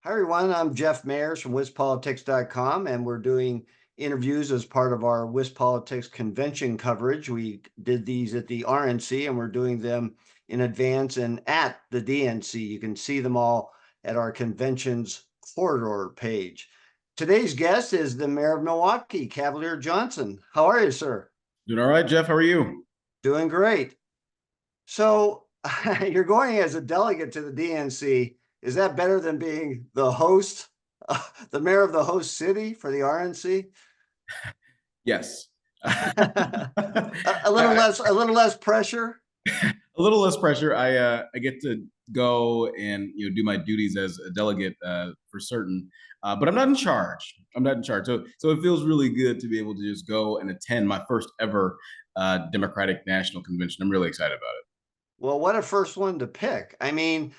Hi, everyone. I'm Jeff Mayers from WisPolitics.com, and we're doing interviews as part of our WisPolitics convention coverage. We did these at the RNC, and we're doing them in advance and at the DNC. You can see them all at our conventions corridor page. Today's guest is the mayor of Milwaukee, Cavalier Johnson. How are you, sir? Doing all right, Jeff. How are you? Doing great. So you're going as a delegate to the DNC. Is that better than being the host, the mayor of the host city for the RNC? Yes. A little I, less, a little less pressure. a little less pressure. I get to go and do my duties as a delegate for certain, but I'm not in charge. I'm not in charge. So it feels really good to be able to just go and attend my first ever Democratic National Convention. I'm really excited about it. Well, what a first one to pick. I mean,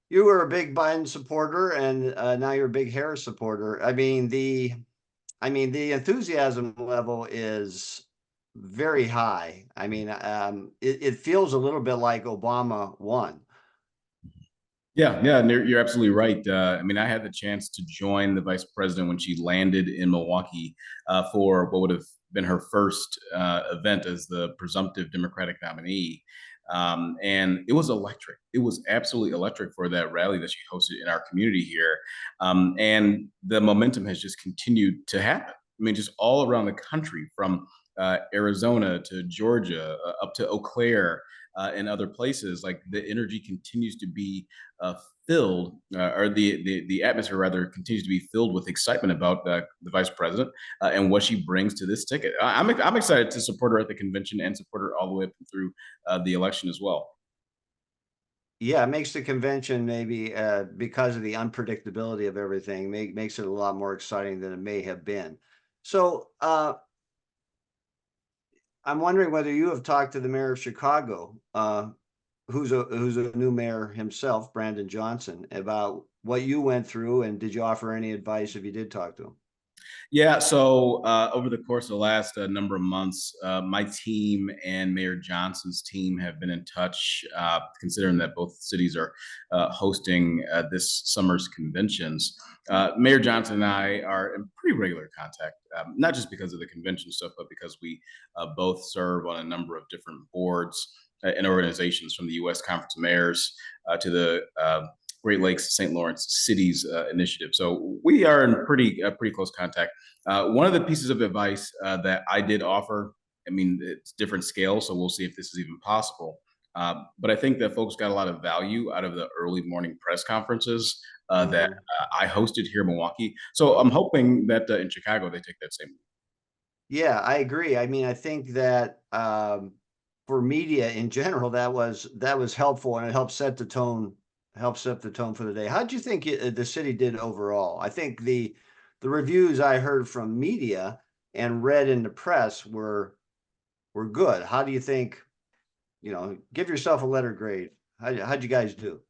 you were a big Biden supporter, and now you're a big Harris supporter. I mean, the enthusiasm level is very high. I mean, it feels a little bit like Obama won. Yeah, and you're absolutely right. I mean, I had the chance to join the vice president when she landed in Milwaukee for what would have been her first event as the presumptive Democratic nominee. And it was electric. It was absolutely electric for that rally that she hosted in our community here. And the momentum has just continued to happen. I mean, just all around the country, from Arizona to Georgia, up to Eau Claire, and other places. Like, the energy continues to be uh, filled, or the atmosphere rather continues to be filled with excitement about the vice president and what she brings to this ticket. I'm excited to support her at the convention and support her all the way up through the election as well. Yeah, it makes the convention maybe because of the unpredictability of everything, makes it a lot more exciting than it may have been. So I'm wondering whether you have talked to the mayor of Chicago, who's a new mayor himself, Brandon Johnson, about what you went through, and did you offer any advice if you did talk to him? Yeah, so over the course of the last number of months, my team and Mayor Johnson's team have been in touch, considering that both cities are hosting this summer's conventions. Mayor Johnson and I are in pretty regular contact, not just because of the convention stuff, but because we both serve on a number of different boards and organizations, from the U.S. Conference of Mayors to the Great Lakes St. Lawrence Cities initiative. So we are in pretty close contact. One of the pieces of advice that I did offer, I mean, it's different scale, so we'll see if this is even possible. But I think that folks got a lot of value out of the early morning press conferences that Mhm. I hosted here in Milwaukee. So I'm hoping that in Chicago they take that same. Yeah, I agree. I mean, I think that for media in general, that was helpful, and it helped set the tone for the day. How did you think the city did overall? I think the reviews I heard from media and read in the press were good. How do you think, give yourself a letter grade. How'd you guys do?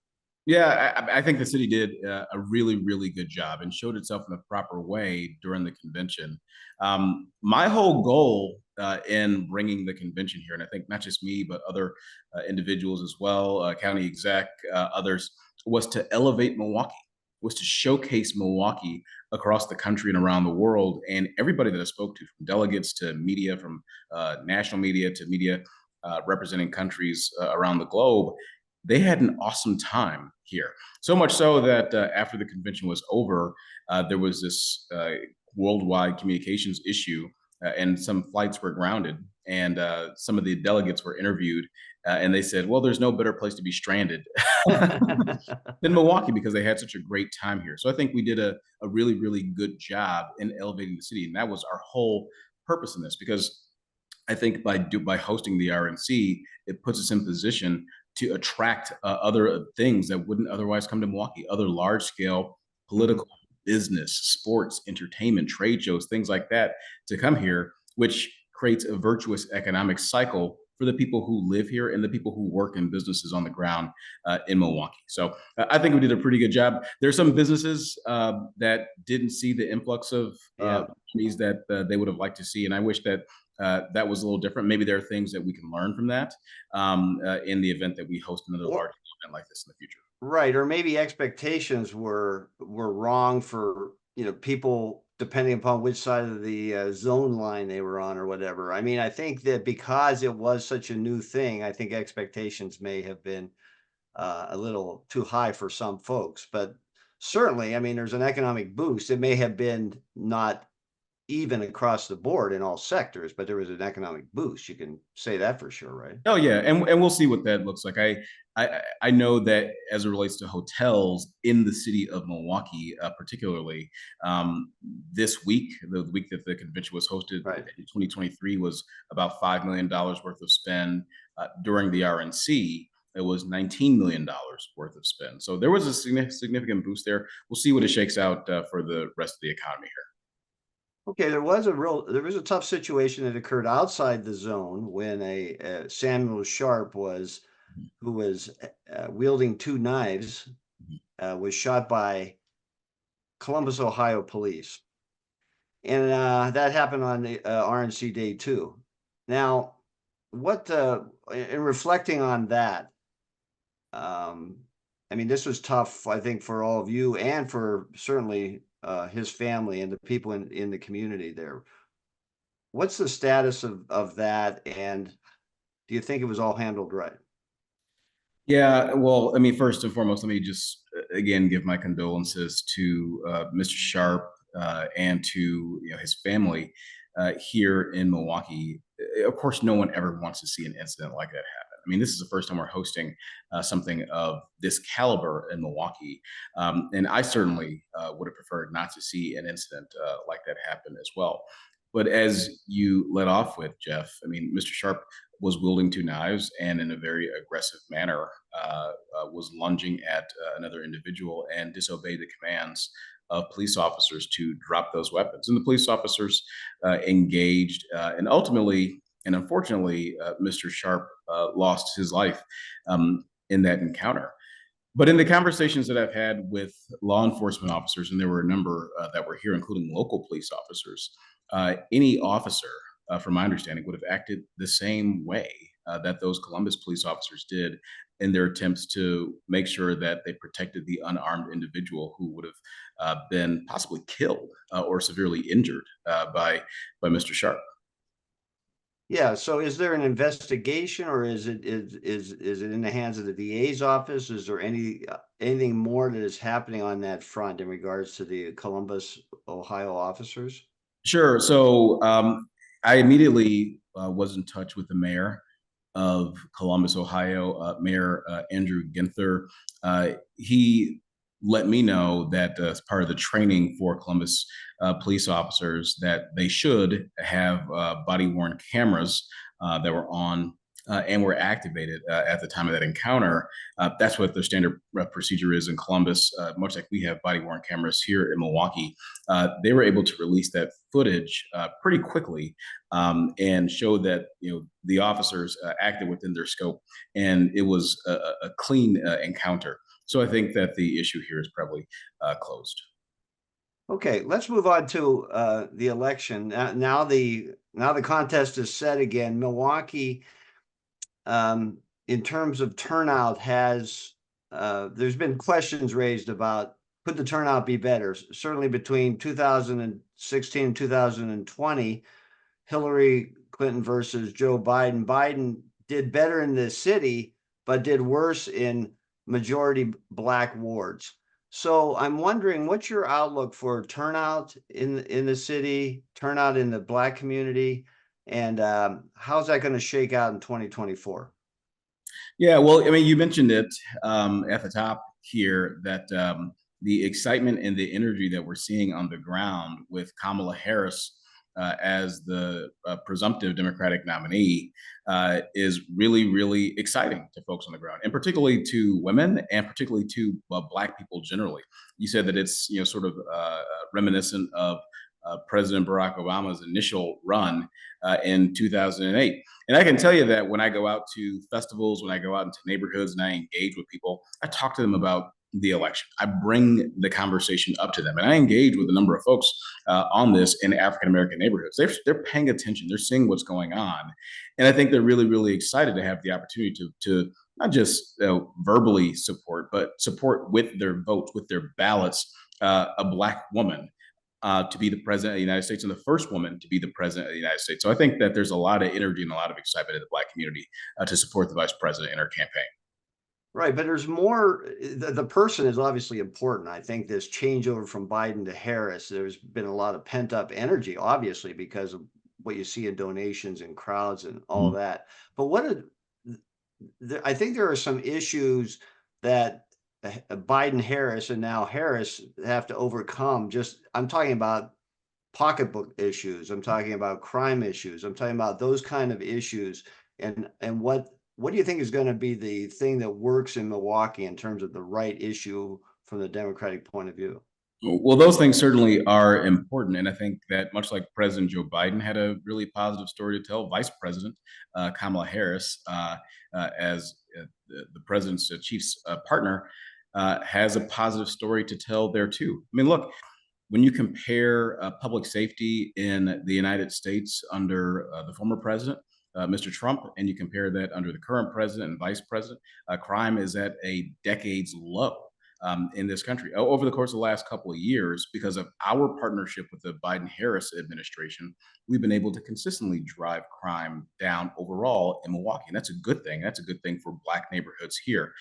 Yeah, I think the city did a really, really good job and showed itself in the proper way during the convention. My whole goal in bringing the convention here, and I think not just me, but other individuals as well, county exec, others, was to elevate Milwaukee, was to showcase Milwaukee across the country and around the world. And everybody that I spoke to, from delegates to media, from national media to media representing countries around the globe, they had an awesome time here. So much so that after the convention was over, there was this worldwide communications issue, and some flights were grounded. And some of the delegates were interviewed, and they said, "Well, there's no better place to be stranded than Milwaukee because they had such a great time here." So I think we did a really, really good job in elevating the city, and that was our whole purpose in this. Because I think by hosting the RNC, it puts us in position to attract other things that wouldn't otherwise come to Milwaukee, other large scale Mhm. political, business, sports, entertainment, trade shows, things like that, to come here, which creates a virtuous economic cycle for the people who live here and the people who work in businesses on the ground in Milwaukee. So I think we did a pretty good job. There's some businesses that didn't see the influx of Yeah. companies that they would have liked to see, and I wish that that was a little different. Maybe there are things that we can learn from that in the event that we host another Or large event like this in the future. right, or maybe expectations were wrong for, people depending upon which side of the, zone line they were on or whatever. I mean, I think that because it was such a new thing, I think expectations may have been, a little too high for some folks, but certainly, I mean, there's an economic boost. It may have been not even across the board in all sectors, but there was an economic boost. You can say that for sure, right? Oh yeah, and we'll see what that looks like. I know that as it relates to hotels in the city of Milwaukee, particularly this week, the week that the convention was hosted Right. in 2023, was about $5 million worth of spend. During the RNC, it was $19 million worth of spend. So there was a significant boost there. We'll see what it shakes out for the rest of the economy here. Okay, there was a tough situation that occurred outside the zone when a Samuel Sharp was who was wielding two knives was shot by Columbus, Ohio police, and that happened on the RNC day two. Now, what in reflecting on that, um, I mean, this was tough, I think, for all of you and for certainly his family and the people in the community there. What's the status of that, and do you think it was all handled right? Yeah, well, I mean, first and foremost, let me just again give my condolences to Mr. Sharp and to his family here in Milwaukee. Of course, no one ever wants to see an incident like that happen. I mean, this is the first time we're hosting something of this caliber in Milwaukee, and I certainly would have preferred not to see an incident like that happen as well. But as you let off with, Jeff, I mean, Mr. Sharp was wielding two knives and in a very aggressive manner was lunging at another individual and disobeyed the commands of police officers to drop those weapons. And the police officers engaged and ultimately and unfortunately, Mr. Sharp lost his life in that encounter. But in the conversations that I've had with law enforcement officers, and there were a number that were here, including local police officers, any officer, from my understanding, would have acted the same way that those Columbus police officers did in their attempts to make sure that they protected the unarmed individual who would have been possibly killed or severely injured by Mr. Sharp. Yeah, so is there an investigation or is it in the hands of the DA's office? Is there anything more that is happening on that front in regards to the Columbus, Ohio officers? Sure. So I immediately was in touch with the mayor of Columbus, Ohio, Mayor Andrew Ginther. He let me know that as part of the training for Columbus police officers, that they should have body-worn cameras that were on and were activated at the time of that encounter. That's what the standard procedure is in Columbus, much like we have body-worn cameras here in Milwaukee. They were able to release that footage pretty quickly and show that the officers acted within their scope, and it was a clean encounter. So I think that the issue here is probably closed. Okay, let's move on to the election. Now the contest is set again. Milwaukee, in terms of turnout, has there's been questions raised about could the turnout be better? Certainly between 2016 and 2020, Hillary Clinton versus Joe Biden. Biden did better in the city, but did worse in majority black wards. So I'm wondering, what's your outlook for turnout in the city, turnout in the black community, and how's that going to shake out in 2024? Yeah, well, I mean, you mentioned it at the top here that the excitement and the energy that we're seeing on the ground with Kamala Harris as the presumptive Democratic nominee is really, really exciting to folks on the ground, and particularly to women, and particularly to Black people generally. You said that it's sort of reminiscent of President Barack Obama's initial run in 2008. And I can tell you that when I go out to festivals, when I go out into neighborhoods and I engage with people, I talk to them about the election. I bring the conversation up to them, and I engage with a number of folks on this in African American neighborhoods. They're paying attention. They're seeing what's going on, and I think they're really, really excited to have the opportunity to not just verbally support, but support with their votes, with their ballots, a Black woman to be the president of the United States and the first woman to be the president of the United States. So I think that there's a lot of energy and a lot of excitement in the Black community to support the vice president in her campaign. Right, but there's more. The person is obviously important. I think this changeover from Biden to Harris, there's been a lot of pent up energy, obviously, because of what you see in donations and crowds and all Mhm. that. But I think there are some issues that Biden, Harris, and now Harris have to overcome. I'm talking about pocketbook issues. I'm talking about crime issues. I'm talking about those kind of issues. And what do you think is going to be the thing that works in Milwaukee in terms of the right issue from the Democratic point of view? Well, those things certainly are important. And I think that much like President Joe Biden had a really positive story to tell, Vice President Kamala Harris, as the president's chief's partner, has a positive story to tell there too. I mean, look, when you compare public safety in the United States under the former president, Mr. Trump, and you compare that under the current president and vice president, crime is at a decades low in this country over the course of the last couple of years. Because of our partnership with the Biden Harris administration, we've been able to consistently drive crime down overall in Milwaukee. And that's a good thing. That's a good thing for Black neighborhoods here.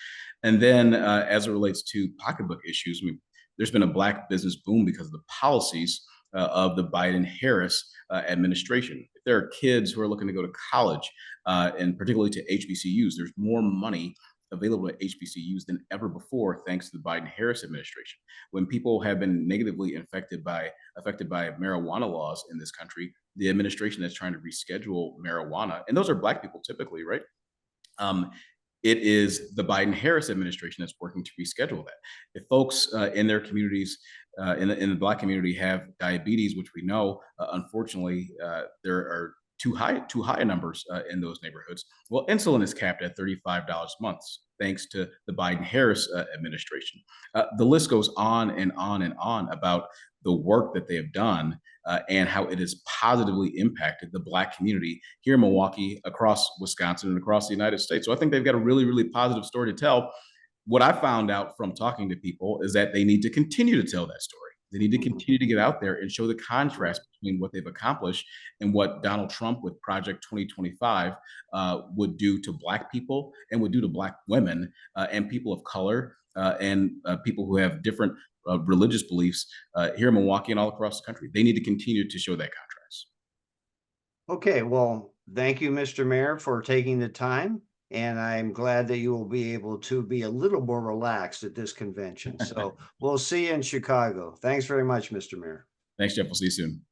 And then as it relates to pocketbook issues, I mean, there's been a Black business boom because of the policies of the Biden Harris administration. If there are kids who are looking to go to college, and particularly to HBCUs, there's more money available at HBCUs than ever before, thanks to the Biden Harris administration. When people have been negatively affected by marijuana laws in this country, the administration that's trying to reschedule marijuana, and those are Black people typically, right? Um, it is the Biden Harris administration that's working to reschedule that. If folks in their communities, in the Black community, have diabetes, which we know, unfortunately, there are too high numbers in those neighborhoods. Well, insulin is capped at $35 a month, thanks to the Biden Harris administration. The list goes on and on and on about the work that they have done and how it has positively impacted the Black community here in Milwaukee, across Wisconsin, and across the United States. So I think they've got a really, really positive story to tell. What I found out from talking to people is that they need to continue to tell that story. They need to Mhm. continue to get out there and show the contrast Right. between what they've accomplished and what Donald Trump with Project 2025 would do to Black people and would do to Black women and people of color and people who have different religious beliefs here in Milwaukee and all across the country. They need to continue to show that contrast. Okay, well, thank you, Mr. Mayor, for taking the time. And I'm glad that you will be able to be a little more relaxed at this convention. So we'll see you in Chicago. Thanks very much, Mr. Mayor. Thanks, Jeff. We'll see you soon.